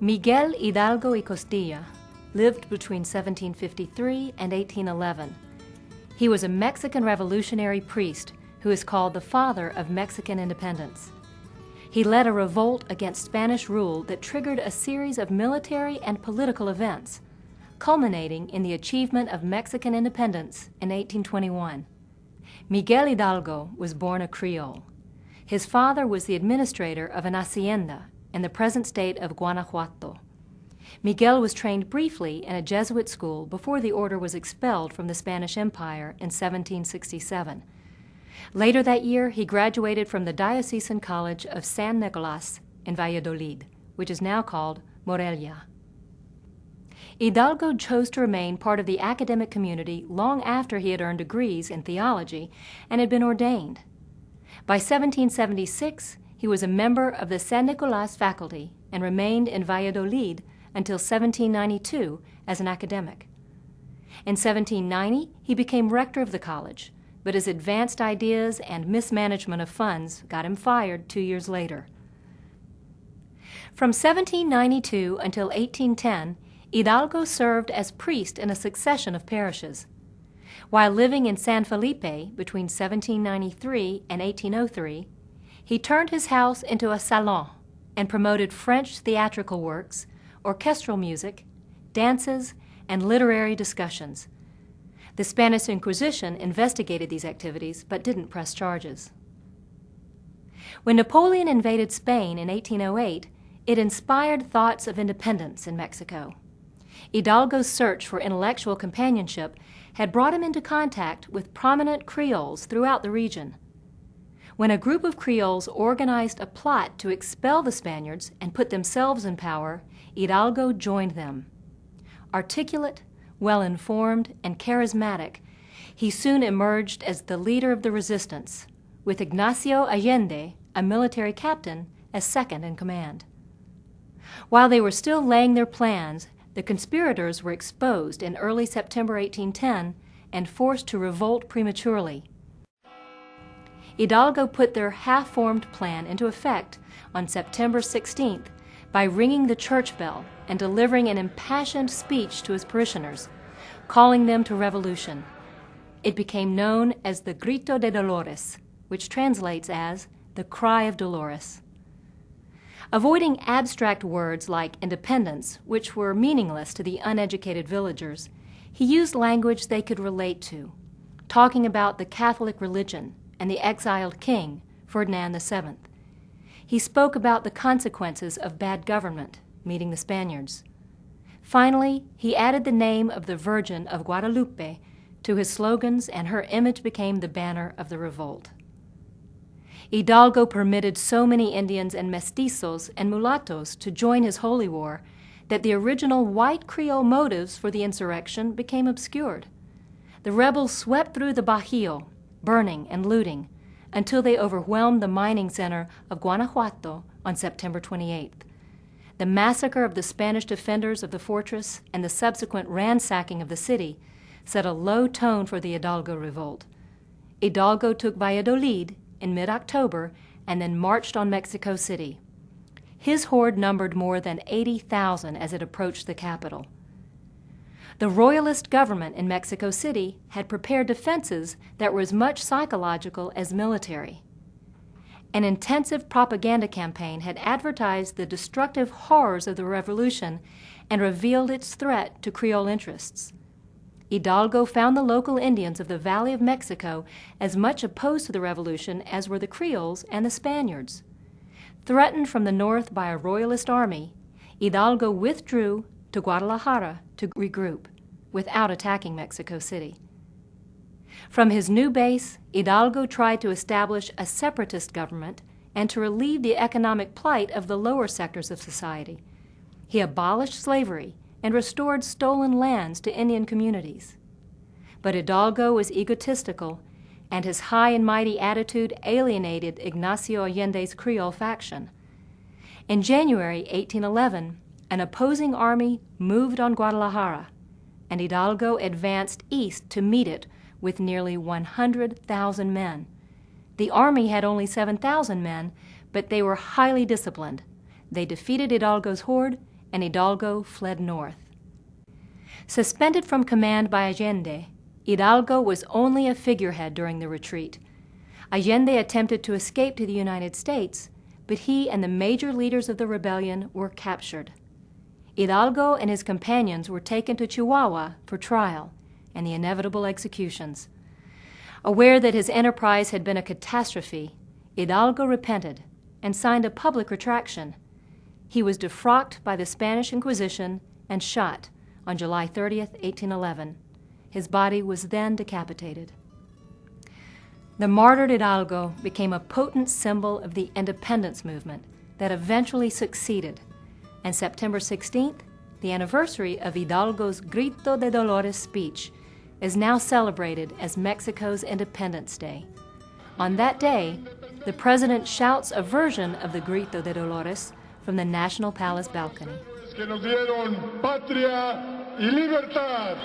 Miguel Hidalgo y Costilla lived between 1753 and 1811. He was a Mexican revolutionary priest who is called the father of Mexican independence. He led a revolt against Spanish rule that triggered a series of military and political events, culminating in the achievement of Mexican independence in 1821. Miguel Hidalgo was born a Creole. His father was the administrator of an hacienda in the present state of Guanajuato. Miguel was trained briefly in a Jesuit school before the order was expelled from the Spanish Empire in 1767. Later that year, he graduated from the Diocesan College of San Nicolas in Valladolid, which is now called Morelia. Hidalgo chose to remain part of the academic community long after he had earned degrees in theology and had been ordained. By 1776, he was a member of the San Nicolas faculty and remained in Valladolid until 1792 as an academic. In 1790, he became rector of the college, but his advanced ideas and mismanagement of funds got him fired 2 years later. From 1792 until 1810, Hidalgo served as priest in a succession of parishes. While living in San Felipe between 1793 and 1803, he turned his house into a salon and promoted French theatrical works, orchestral music, dances, and literary discussions. The Spanish Inquisition investigated these activities but didn't press charges. When Napoleon invaded Spain in 1808, it inspired thoughts of independence in Mexico. Hidalgo's search for intellectual companionship had brought him into contact with prominent Creoles throughout the region. When a group of Creoles organized a plot to expel the Spaniards and put themselves in power, Hidalgo joined them. Articulate, well-informed, and charismatic, he soon emerged as the leader of the resistance, with Ignacio Allende, a military captain, as second in command. While they were still laying their plans, the conspirators were exposed in early September 1810 and forced to revolt prematurely. Hidalgo put their half-formed plan into effect on September 16th by ringing the church bell and delivering an impassioned speech to his parishioners, calling them to revolution. It became known as the Grito de Dolores, which translates as the Cry of Dolores. Avoiding abstract words like independence, which were meaningless to the uneducated villagers, he used language they could relate to, talking about the Catholic religion and the exiled king, Ferdinand VII. He spoke about the consequences of bad government, meeting the Spaniards. Finally, he added the name of the Virgin of Guadalupe to his slogans, and her image became the banner of the revolt. Hidalgo permitted so many Indians and mestizos and mulattoes to join his holy war that the original white Creole motives for the insurrection became obscured. The rebels swept through the Bajío, burning and looting, until they overwhelmed the mining center of Guanajuato on September 28th. The massacre of the Spanish defenders of the fortress and the subsequent ransacking of the city set a low tone for the Hidalgo revolt. Hidalgo took Valladolid in mid-October and then marched on Mexico City. His horde numbered more than 80,000 as it approached the capital. The royalist government in Mexico City had prepared defenses that were as much psychological as military. An intensive propaganda campaign had advertised the destructive horrors of the revolution and revealed its threat to Creole interests. Hidalgo found the local Indians of the Valley of Mexico as much opposed to the revolution as were the Creoles and the Spaniards. Threatened from the north by a royalist army, Hidalgo withdrew to Guadalajara to regroup, without attacking Mexico City. From his new base, Hidalgo tried to establish a separatist government and to relieve the economic plight of the lower sectors of society. He abolished slavery and restored stolen lands to Indian communities. But Hidalgo was egotistical, and his high and mighty attitude alienated Ignacio Allende's Creole faction. In January 1811, an opposing army moved on Guadalajara, and Hidalgo advanced east to meet it with nearly 100,000 men. The army had only 7,000 men, but they were highly disciplined. They defeated Hidalgo's horde and Hidalgo fled north. Suspended from command by Allende, Hidalgo was only a figurehead during the retreat. Allende attempted to escape to the United States, but he and the major leaders of the rebellion were captured. Hidalgo and his companions were taken to Chihuahua for trial and the inevitable executions. Aware that his enterprise had been a catastrophe, Hidalgo repented and signed a public retraction. He was defrocked by the Spanish Inquisition and shot on July 30th, 1811. His body was then decapitated. The martyred Hidalgo became a potent symbol of the independence movement that eventually succeeded, and September 16th, the anniversary of Hidalgo's Grito de Dolores speech, is now celebrated as Mexico's Independence Day. On that day, the president shouts a version of the Grito de Dolores from the National Palace balcony. Que nos dieron patria y libertad.